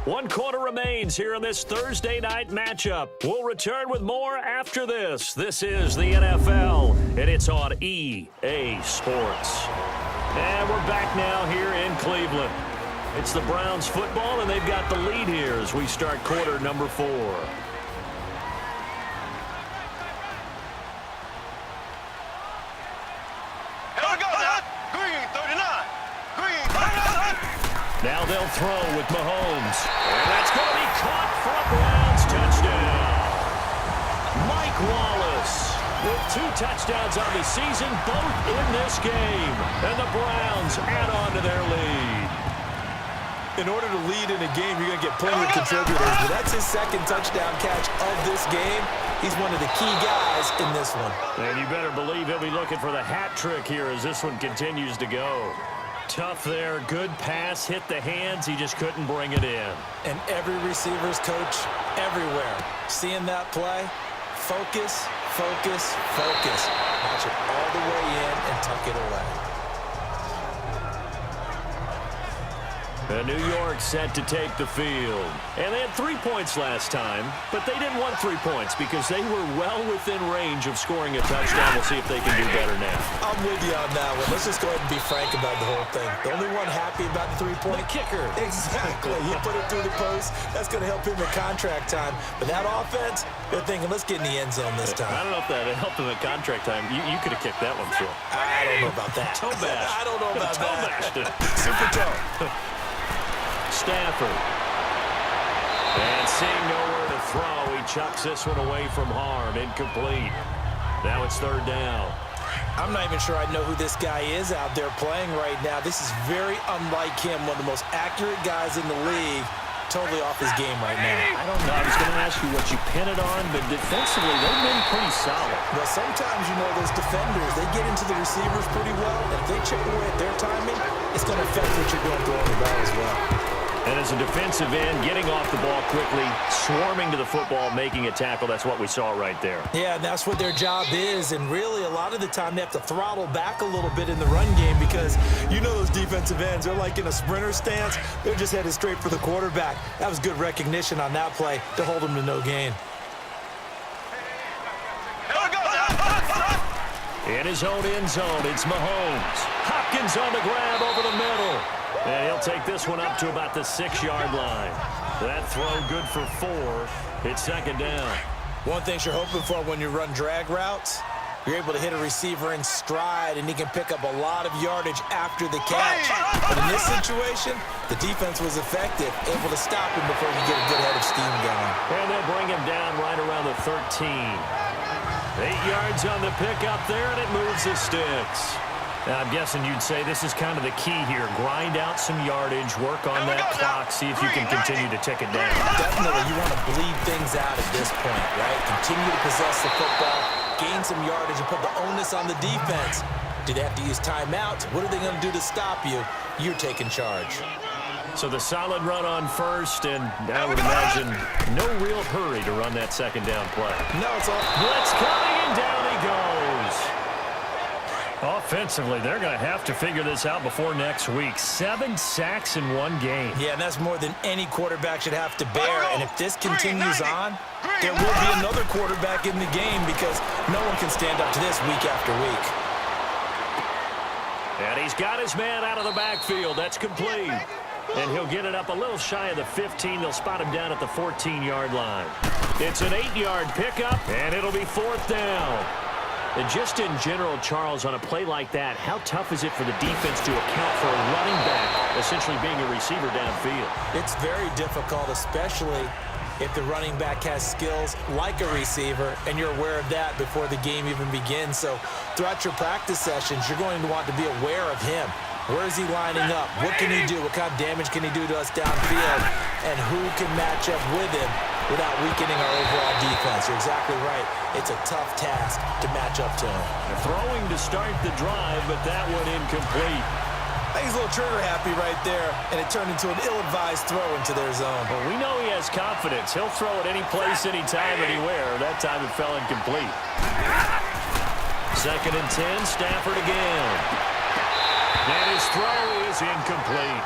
1 quarter remains here in this Thursday night matchup. We'll return with more after this. This is the NFL, and it's on EA Sports. And we're back now here in Cleveland. It's the Browns football, and they've got the lead here as we start quarter number 4. Now they'll throw with Mahomes. And that's going to be caught for a Browns touchdown. Mike Wallace with 2 touchdowns on the season, both in this game. And the Browns add on to their lead. In order to lead in a game, you're going to get plenty of contributors, but that's his 2nd touchdown catch of this game. He's one of the key guys in this one. And you better believe he'll be looking for the hat trick here as this one continues to go. Tough there, good pass, hit the hands, he just couldn't bring it in. And every receiver's coach everywhere, seeing that play, focus, focus, focus. Watch it all the way in and tuck it away. New York set to take the field. And they had 3 points last time, but they didn't want 3 points because they were well within range of scoring a touchdown. We'll see if they can do better now. I'm with you on that one. Let's just go ahead and be frank about the whole thing. The only one happy about the 3-point kicker. Exactly. He put it through the post. That's going to help him in contract time. But that offense, they're thinking, let's get in the end zone this time. I don't know if that helped him in contract time. You could have kicked that one, Phil. I don't know about that. Toe bash. I don't know about toe that. bashed it. Super toe. Stafford. And seeing nowhere to throw, he chucks this one away from harm. Incomplete. Now it's 3rd down. I'm not even sure I know who this guy is out there playing right now. This is very unlike him, one of the most accurate guys in the league. Totally off his game right now. I don't know. I was going to ask you what you pin it on, but defensively, they've been pretty solid. Well, sometimes, those defenders, they get into the receivers pretty well. And if they chip away at their timing, it's going to affect what you're doing throwing the ball as well. And as a defensive end, getting off the ball quickly, swarming to the football, making a tackle, that's what we saw right there. Yeah, and that's what their job is. And really, a lot of the time, they have to throttle back a little bit in the run game because those defensive ends, they're like in a sprinter stance. They're just headed straight for the quarterback. That was good recognition on that play to hold them to no gain. In his own end zone, it's Mahomes. Hopkins on the grab over the middle. And he'll take this one up to about the 6-yard line. That throw good for 4. It's 2nd down. One thing you're hoping for when you run drag routes, you're able to hit a receiver in stride, and he can pick up a lot of yardage after the catch. But in this situation, the defense was effective, able to stop him before he get a good head of steam going. And they'll bring him down right around the 13. 8 yards on the pickup there, and it moves the sticks. Now, I'm guessing you'd say this is kind of the key here. Grind out some yardage, work on that clock, see if you can continue to tick it down. Definitely, you want to bleed things out at this point, right? Continue to possess the football, gain some yardage, and put the onus on the defense. Do they have to use timeouts? What are they going to do to stop you? You're taking charge. So the solid run on first, and I would imagine no real hurry to run that 2nd down play. No, it's all... Blitz coming, and down he goes. Offensively, they're going to have to figure this out before next week. 7 sacks in 1 game. Yeah, and that's more than any quarterback should have to bear. And if this continues on, there will be another quarterback in the game because no one can stand up to this week after week. And he's got his man out of the backfield. That's complete. And he'll get it up a little shy of the 15. They'll spot him down at the 14-yard line. It's an 8-yard pickup, and it'll be 4th down. And just in general, Charles, on a play like that, how tough is it for the defense to account for a running back essentially being a receiver downfield? It's very difficult, especially if the running back has skills like a receiver, and you're aware of that before the game even begins. So throughout your practice sessions, you're going to want to be aware of him. Where is he lining up? What can he do? What kind of damage can he do to us downfield? And who can match up with him without weakening our overall defense? You're exactly right. It's a tough task to match up to him. Throwing to start the drive, but that one incomplete. I think he's a little trigger happy right there, and it turned into an ill-advised throw into their zone. Well, we know he has confidence. He'll throw it any place, anytime, anywhere. That time it fell incomplete. 2nd and 10, Stafford again. And his throw is incomplete.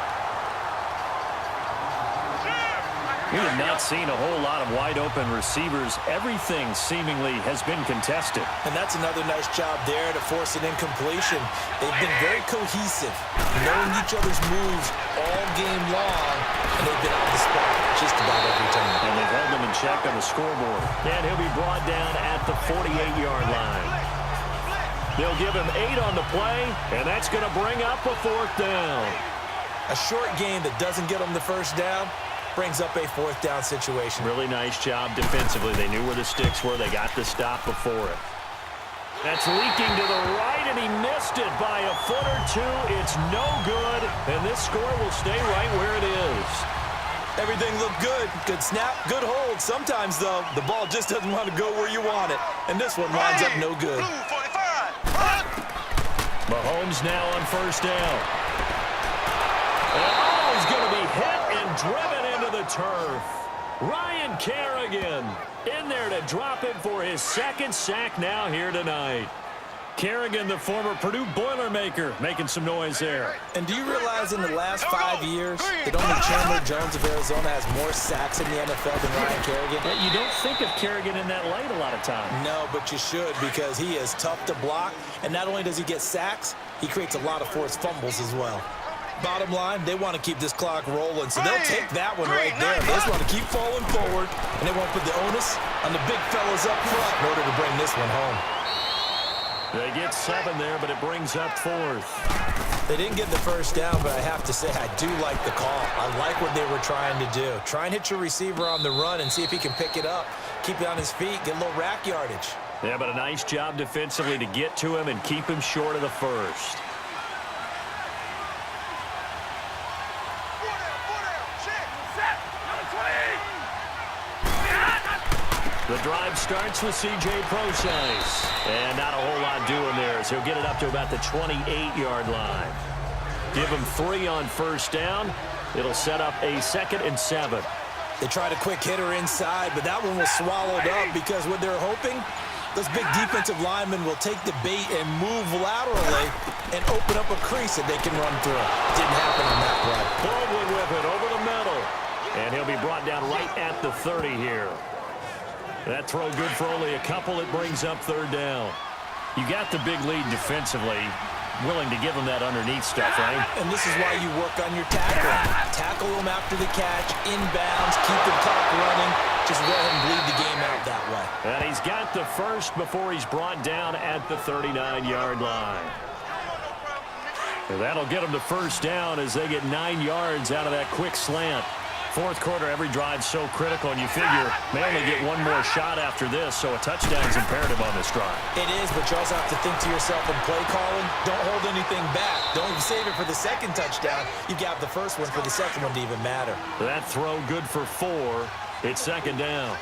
We have not seen a whole lot of wide-open receivers. Everything seemingly has been contested. And that's another nice job there to force an incompletion. They've been very cohesive, knowing each other's moves all game long, and they've been on the spot just about every time. And they've held them in check on the scoreboard. And he'll be brought down at the 48-yard line. They'll give him 8 on the play, and that's going to bring up a 4th down. A short game that doesn't get them the first down brings up a 4th down situation. Really nice job defensively. They knew where the sticks were. They got the stop before it. That's leaking to the right, and he missed it by a foot or two. It's no good, and this score will stay right where it is. Everything looked good. Good snap, good hold. Sometimes, though, the ball just doesn't want to go where you want it. And this one lines up no good. Mahomes now on 1st down. And he's going to be hit and driven into the turf. Ryan Kerrigan in there to drop him for his 2nd sack now here tonight. Kerrigan, the former Purdue Boilermaker, making some noise there. And do you realize in the last 5 years that only Chandler Jones of Arizona has more sacks in the NFL than Ryan Kerrigan? Yeah, you don't think of Kerrigan in that light a lot of times. No, but you should, because he is tough to block. And not only does he get sacks, he creates a lot of forced fumbles as well. Bottom line, they want to keep this clock rolling, so they'll take that one right there. They just want to keep falling forward, and they won't put the onus on the big fellas up front in order to bring this one home. They get 7 there, but it brings up 4th. They didn't get the first down, but I have to say I do like the call. I like what they were trying to do. Try and hit your receiver on the run and see if he can pick it up. Keep it on his feet, get a little rack yardage. Yeah, but a nice job defensively to get to him and keep him short of the first. The drive starts with C.J. Procise. And not a whole lot doing there as he'll get it up to about the 28-yard line. Give him 3 on 1st down. It'll set up a 2nd and 7. They tried a quick hitter inside, but that one was swallowed up because what they're hoping, those big defensive linemen will take the bait and move laterally and open up a crease that they can run through. Didn't happen on that play. Baldwin with it over the middle. And he'll be brought down right at the 30 here. That throw good for only a couple. It brings up 3rd down. You got the big lead defensively. Willing to give them that underneath stuff, right? And this is why you work on your tackling. Tackle them after the catch, inbounds, keep the clock running. Just let him bleed the game out that way. And he's got the first before he's brought down at the 39-yard line. And that'll get them the 1st down as they get 9 yards out of that quick slant. 4th quarter, every drive's so critical, and you figure may only get one more shot after this, so a touchdown's imperative on this drive. It is, but you also have to think to yourself in play calling, don't hold anything back. Don't even save it for the 2nd touchdown. You got the first one for the 2nd one to even matter. That throw good for 4. It's 2nd down.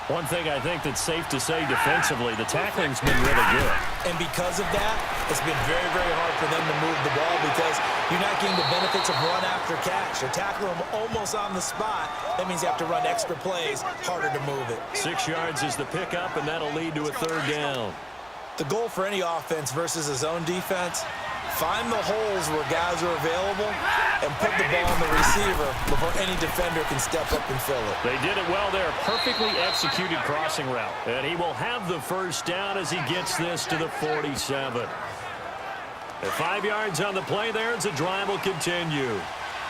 One thing I think that's safe to say defensively, the tackling's been really good. And because of that, it's been very, very hard for them to move the ball because you're not getting the benefits of run after catch. You're tackling them almost on the spot. That means you have to run extra plays, harder to move it. 6 yards is the pickup, and that'll lead to a 3rd down. The goal for any offense versus a zone defense, find the holes where guys are available and put the ball on the receiver before any defender can step up and fill it. They did it well there. Perfectly executed crossing route. And he will have the 1st down as he gets this to the 47. At 5 yards on the play there, as the drive will continue.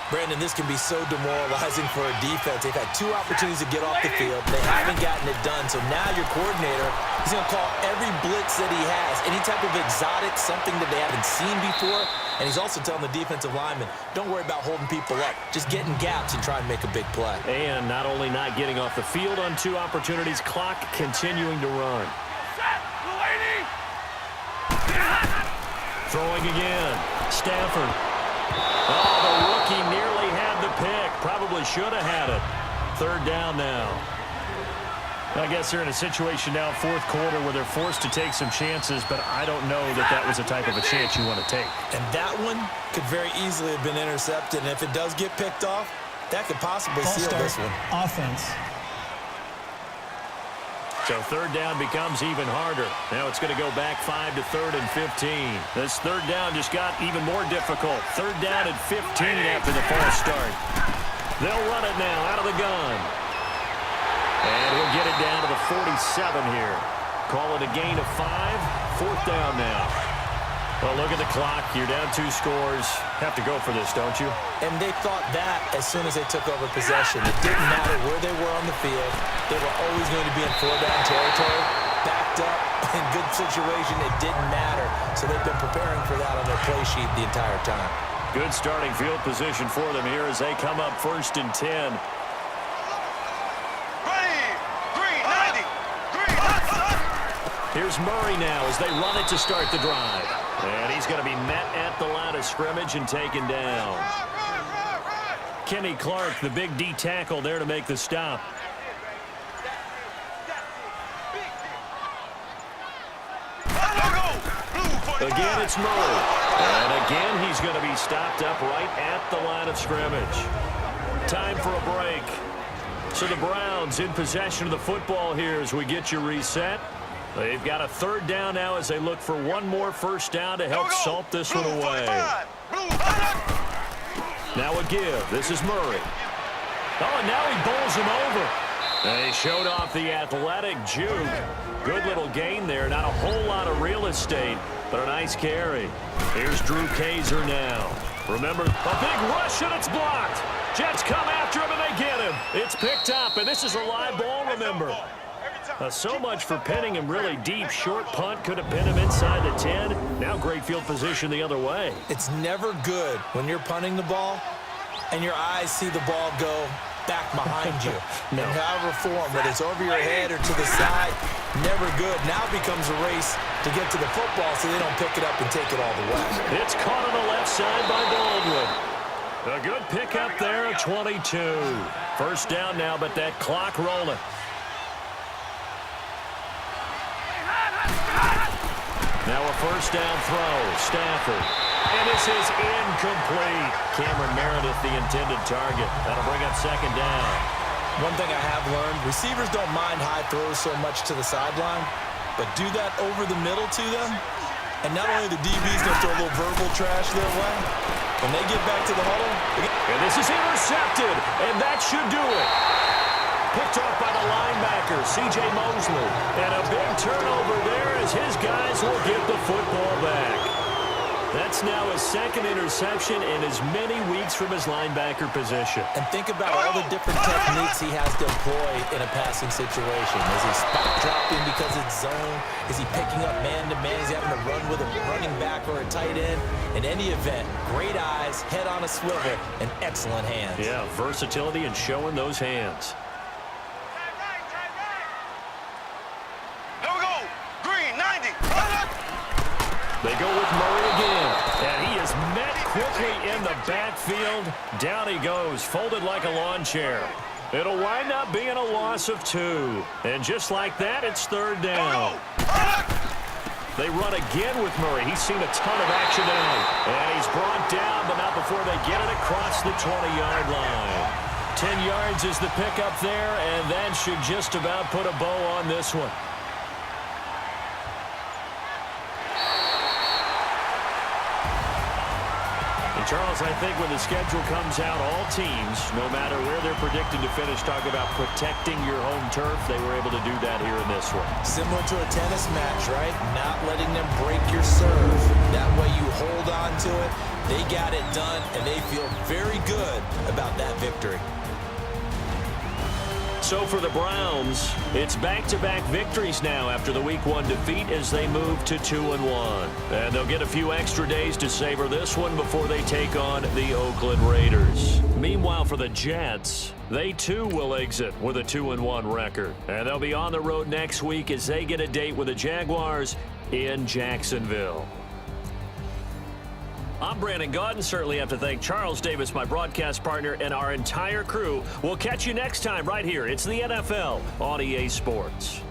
Brandon, this can be so demoralizing for a defense. They've had 2 opportunities to get off the field. They haven't gotten it done. So now your coordinator, he's going to call every blitz that he has, any type of exotic, something that they haven't seen before. And he's also telling the defensive lineman, don't worry about holding people up. Just get in gaps and try and make a big play. And not only not getting off the field on 2 opportunities, clock continuing to run. Throwing again. Stafford. Oh, the rookie nearly had the pick. Probably should have had it. 3rd down now. I guess they're in a situation now, 4th quarter, where they're forced to take some chances, but I don't know that that was the type of a chance you want to take. And that one could very easily have been intercepted. And if it does get picked off, that could possibly seal this one. Offense. So 3rd down becomes even harder. Now it's going to go back 5 to 3rd and 15. This 3rd down just got even more difficult. 3rd down and 15 after the false start. They'll run it now out of the gun. And he'll get it down to the 47 here. Call it a gain of 5. 4th down now. Well, look at the clock. You're down 2 scores. Have to go for this, don't you? And they thought that as soon as they took over possession. It didn't matter where they were on the field. They were always going to be in 4-down territory, backed up, in good situation. It didn't matter. So they've been preparing for that on their play sheet the entire time. Good starting field position for them here as they come up 1st and 10. Here's Murray now as they run it to start the drive. And he's going to be met at the line of scrimmage and taken down. Kenny Clark, the big D tackle there to make the stop. Again, it's Murray. And again, he's going to be stopped up right at the line of scrimmage. Time for a break. So the Browns in possession of the football here as we get you reset. They've got a 3rd down now as they look for one more 1st down to help salt this one away. Now a give. This is Murray. Oh, and now he bowls him over. And he showed off the athletic juke. Good little gain there. Not a whole lot of real estate, but a nice carry. Here's Drew Kaiser now. Remember, a big rush, and it's blocked. Jets come after him, and they get him. It's picked up, and this is a live ball, remember. So much for pinning him really deep. Short punt could have pinned him inside the 10. Now great field position the other way. It's never good when you're punting the ball and your eyes see the ball go back behind you. No. In however form, whether it's over your head or to the side, never good. Now it becomes a race to get to the football so they don't pick it up and take it all the way. It's caught on the left side by Baldwin. A good pickup there at 22. 1st down now, but that clock rolling. Now a 1st down throw. Stafford. And this is incomplete. Cameron Meredith, the intended target. That'll bring up 2nd down. One thing I have learned, receivers don't mind high throws so much to the sideline, but do that over the middle to them, and not only the DB's going to throw a little verbal trash their way, when they get back to the huddle. And this is intercepted, and that should do it. Picked off by the linebacker, C.J. Mosley. And a big turnover there as his guys will get the football back. That's now his 2nd interception in as many weeks from his linebacker position. And think about all the different techniques he has to employ in a passing situation. Is he spot dropping because it's zone? Is he picking up man-to-man? Is he having to run with a running back or a tight end? In any event, great eyes, head on a swivel, and excellent hands. Yeah, versatility and showing those hands. They go with Murray again, and he is met quickly in the backfield. Down he goes, folded like a lawn chair. It'll wind up being a loss of 2. And just like that, it's 3rd down. They run again with Murray. He's seen a ton of action tonight. And he's brought down, but not before they get it across the 20-yard line. 10 yards is the pickup there, and that should just about put a bow on this one. Charles, I think when the schedule comes out, all teams, no matter where they're predicted to finish, talk about protecting your home turf. They were able to do that here in this one. Similar to a tennis match, right? Not letting them break your serve. That way you hold on to it, They got it done, and they feel very good about that victory. So for the Browns, it's back-to-back victories now after the Week 1 defeat as they move to 2-1. And they'll get a few extra days to savor this one before they take on the Oakland Raiders. Meanwhile, for the Jets, they too will exit with a 2-1 record. And they'll be on the road next week as they get a date with the Jaguars in Jacksonville. I'm Brandon Gaudin. Certainly have to thank Charles Davis, my broadcast partner, and our entire crew. We'll catch you next time right here. It's the NFL on EA Sports.